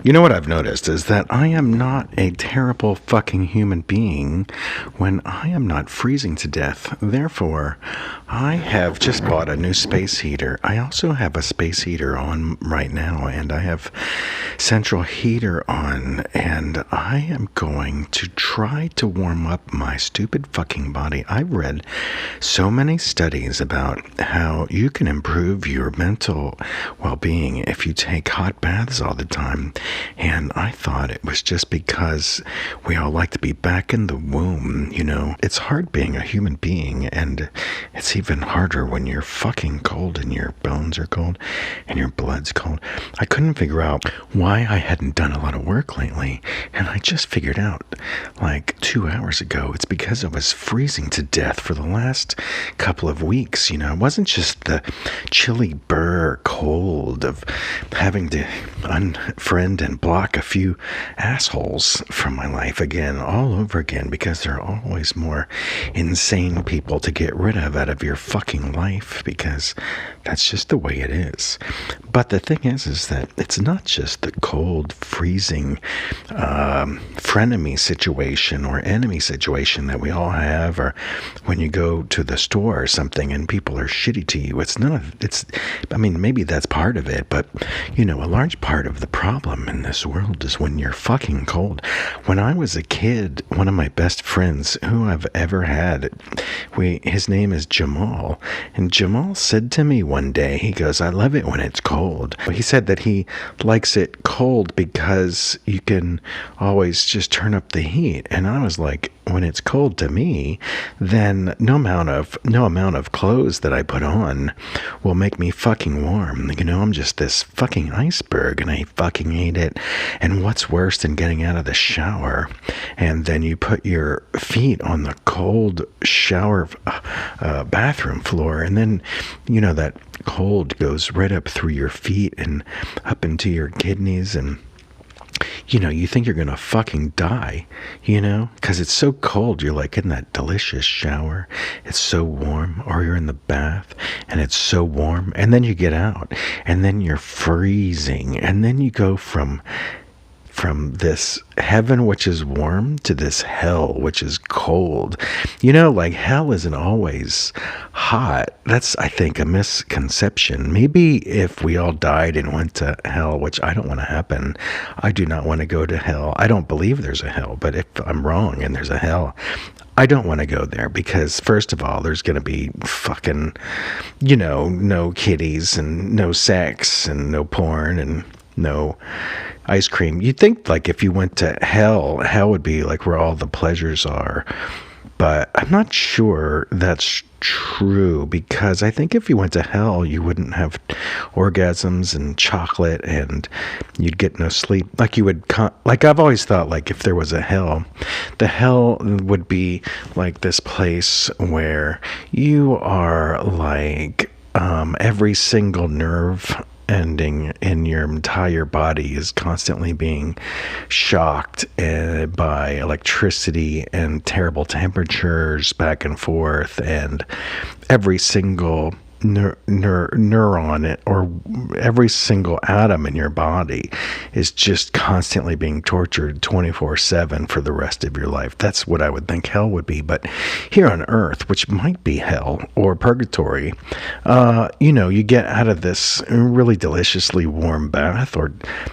You know what I've noticed is that I am not a terrible fucking human being when I am not freezing to death. Therefore, I have just bought a new space heater. I also have a space heater on right now, and I have central heater on, and I am going to try to warm up my stupid fucking body. I've read so many studies about how you can improve your mental well-being if you take hot baths all the time. And I thought it was just because we all like to be back in the womb. You know, it's hard being a human being, and it's even harder when you're fucking cold and your bones are cold and your blood's cold. I couldn't figure out why I hadn't done a lot of work lately, and I just figured out like 2 hours ago it's because I was freezing to death for the last couple of weeks. You know, it wasn't just the chilly burr cold of having to unfriend and block a few assholes from my life again, all over again, because there are always more insane people to get rid of out of your fucking life, because that's just the way it is. But the thing is that it's not just the cold, freezing frenemy situation or enemy situation that we all have, or when you go to the store or something and people are shitty to you. I mean, maybe that's part of it, but you know, a large part of the problem in this world is when you're fucking cold. When I was a kid, one of my best friends who I've ever had, his name is Jamal, and Jamal said to me one day, he goes, "I love it when it's cold." He said that he likes it cold because you can always just turn up the heat. And I was like, when it's cold to me, then no amount of clothes that I put on will make me fucking warm. You know, I'm just this fucking iceberg, and I fucking hate it. And what's worse than getting out of the shower and then you put your feet on the cold shower bathroom floor, and then, you know, that cold goes right up through your feet and up into your kidneys, and you know, you think you're gonna fucking die, you know, because it's so cold. You're like in that delicious shower, it's so warm, or you're in the bath and it's so warm, and then you get out and then you're freezing, and then you go from this heaven, which is warm, to this hell, which is cold. You know, like, hell isn't always hot. That's, I think, a misconception. Maybe if we all died and went to hell, which I don't want to happen. I do not want to go to hell. I don't believe there's a hell, but if I'm wrong and there's a hell, I don't want to go there, because first of all, there's going to be fucking, you know, no kitties and no sex and no porn and no ice cream. You'd think, like, if you went to hell would be like where all the pleasures are. But I'm not sure that's true, because I think if you went to hell, you wouldn't have orgasms and chocolate, and you'd get no sleep. Like, you would, like, I've always thought, like, if there was a hell, the hell would be like this place where you are like, every single nerve ending in your entire body is constantly being shocked by electricity and terrible temperatures back and forth, and every single neuron or every single atom in your body is just constantly being tortured 24/7 for the rest of your life. That's what I would think hell would be. But here on earth, which might be hell or purgatory, you know, you get out of this really deliciously warm bath or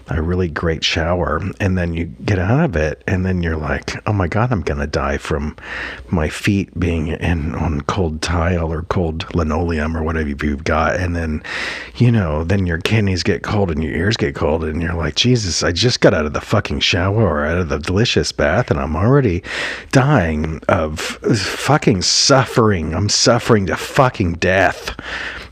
a really great shower, and then you get out of it, and then you're like, oh my God, I'm gonna die from my feet being on cold tile or cold linoleum or whatever you've got. And then, you know, then your kidneys get cold and your ears get cold, and you're like, Jesus, I just got out of the fucking shower or out of the delicious bath, and I'm already dying of fucking suffering. I'm suffering to fucking death.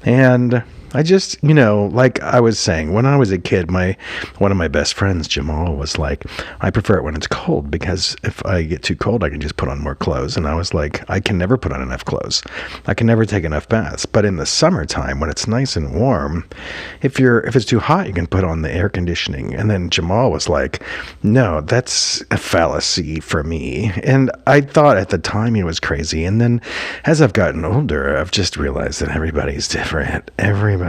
And I just, you know, like I was saying, when I was a kid, one of my best friends, Jamal, was like, I prefer it when it's cold, because if I get too cold, I can just put on more clothes. And I was like, I can never put on enough clothes. I can never take enough baths. But in the summertime, when it's nice and warm, if it's too hot, you can put on the air conditioning. And then Jamal was like, no, that's a fallacy for me. And I thought at the time he was crazy. And then as I've gotten older, I've just realized that everybody's different. Everybody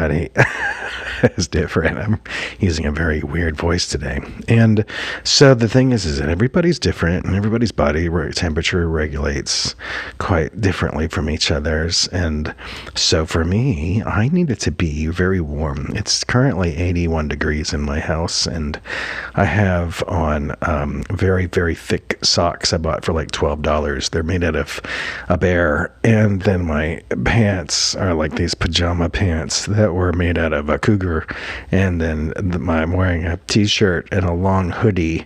is different. I'm using a very weird voice today. And so the thing is that everybody's different and everybody's body temperature regulates quite differently from each other's. And so for me, I need it to be very warm. It's currently 81 degrees in my house, and I have on very, very thick socks I bought for like $12. They're made out of a bear. And then my pants are like these pajama pants that were made out of a cougar. And then I'm wearing a t-shirt and a long hoodie,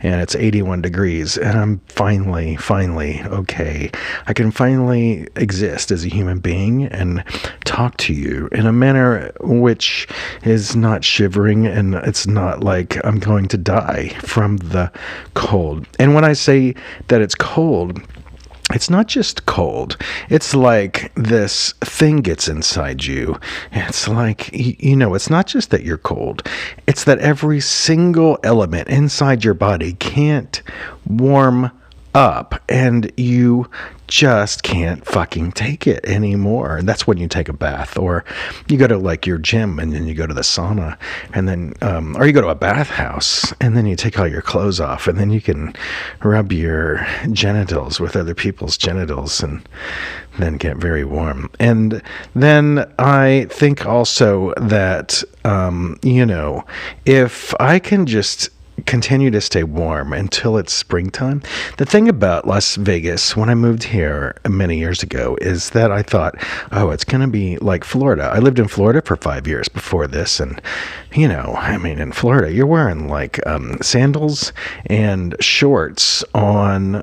and it's 81 degrees, and I'm finally okay. I can finally exist as a human being and talk to you in a manner which is not shivering, and it's not like I'm going to die from the cold. And when I say that it's cold, it's not just cold. It's like this thing gets inside you. It's like, it's not just that you're cold. It's that every single element inside your body can't warm up, and you just can't fucking take it anymore. And that's when you take a bath, or you go to like your gym and then you go to the sauna, and then or you go to a bathhouse and then you take all your clothes off, and then you can rub your genitals with other people's genitals and then get very warm. And then I think also that if I can just continue to stay warm until it's springtime. The thing about Las Vegas, when I moved here many years ago, is that I thought, it's going to be like Florida. I lived in Florida for 5 years before this, and in Florida, you're wearing like sandals and shorts on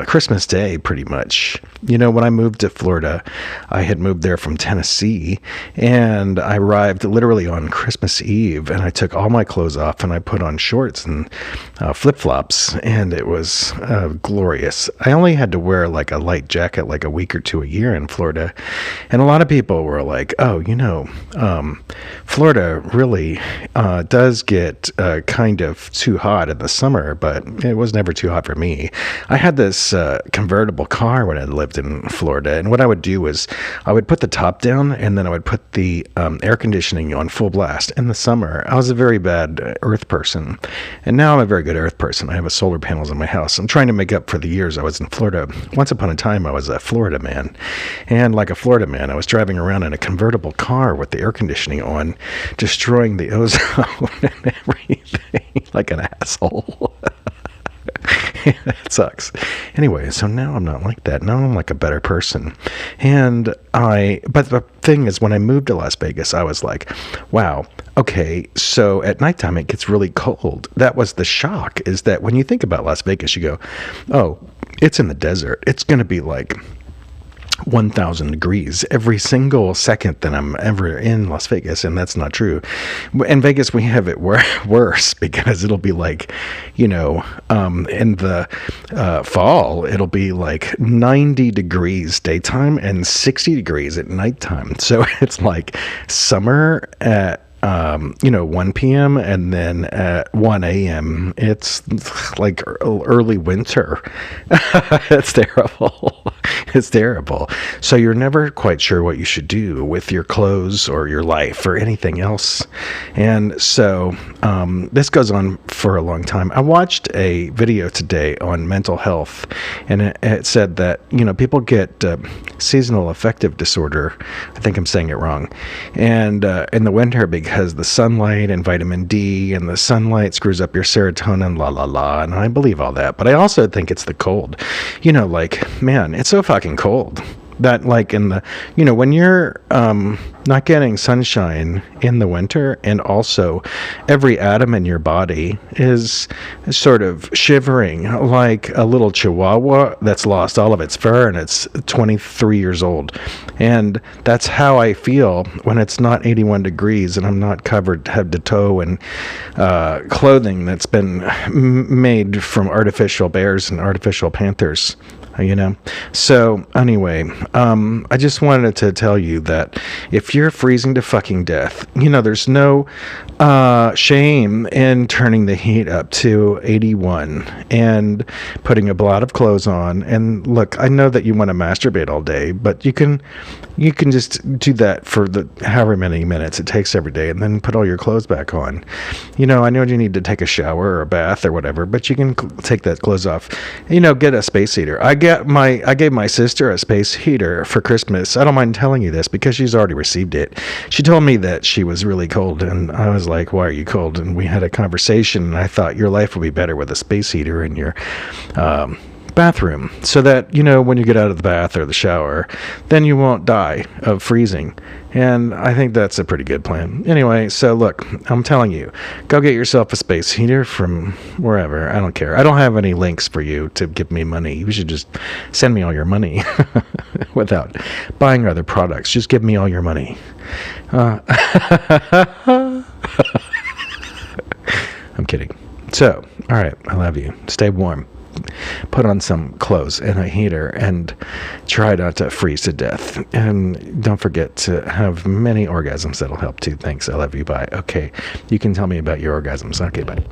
Christmas Day, pretty much. When I moved to Florida, I had moved there from Tennessee, and I arrived literally on Christmas Eve, and I took all my clothes off and I put on shorts and flip-flops, and it was glorious. I only had to wear like a light jacket like a week or two a year in Florida, and a lot of people were like, Florida really does get kind of too hot in the summer, but it was never too hot for me. I had this convertible car when I lived in Florida, and what I would do is I would put the top down, and then I would put the air conditioning on full blast. In the summer, I was a very bad earth person, and now I'm a very good earth person. I have solar panels in my house. I'm trying to make up for the years I was in Florida. Once upon a time, I was a Florida man, and like a Florida man, I was driving around in a convertible car with the air conditioning on, destroying the ozone and everything like an asshole. It sucks. Anyway, so now I'm not like that. Now I'm like a better person. But the thing is, when I moved to Las Vegas, I was like, wow, okay, so at nighttime it gets really cold. That was the shock, is that when you think about Las Vegas, you go, oh, it's in the desert. It's going to be like 1,000 degrees every single second that I'm ever in Las Vegas, and that's not true. In Vegas, we have it worse, because it'll be like, in the fall, it'll be like 90 degrees daytime and 60 degrees at nighttime. So it's like summer at 1 p.m. and then at 1 a.m. it's like early winter. It's terrible. It's terrible. So you're never quite sure what you should do with your clothes or your life or anything else. And so this goes on for a long time. I watched a video today on mental health, and it said that, people get seasonal affective disorder. I think I'm saying it wrong. And in the winter, because the sunlight and vitamin D and the sunlight screws up your serotonin, and I believe all that. But I also think it's the cold. Man, it's so fucking cold that like in the, when you're not getting sunshine in the winter, and also every atom in your body is sort of shivering like a little chihuahua that's lost all of its fur and it's 23 years old. And that's how I feel when it's not 81 degrees and I'm not covered head to toe in clothing that's been made from artificial bears and artificial panthers. you know. So anyway, I just wanted to tell you that if you're freezing to fucking death, there's no shame in turning the heat up to 81 and putting a lot of clothes on. And look, I know that you want to masturbate all day, but you can just do that for the however many minutes it takes every day, and then put all your clothes back on. I know you need to take a shower or a bath or whatever, but you can take that clothes off. Get a space heater. I gave my sister a space heater for Christmas. I don't mind telling you this because she's already received it. She told me that she was really cold, and I was like, "Why are you cold?" And we had a conversation, and I thought your life would be better with a space heater in your bathroom, so that when you get out of the bath or the shower, then you won't die of freezing. And I think that's a pretty good plan. Anyway, so look, I'm telling you, go get yourself a space heater from wherever. I don't care. I don't have any links for you to give me money. You should just send me all your money without buying other products. Just give me all your money. I'm kidding. So, all right, I love you. Stay warm. Put on some clothes and a heater and try not to freeze to death. And don't forget to have many orgasms. That'll help too. Thanks. I love you. Bye. Okay. You can tell me about your orgasms. Okay. Bye.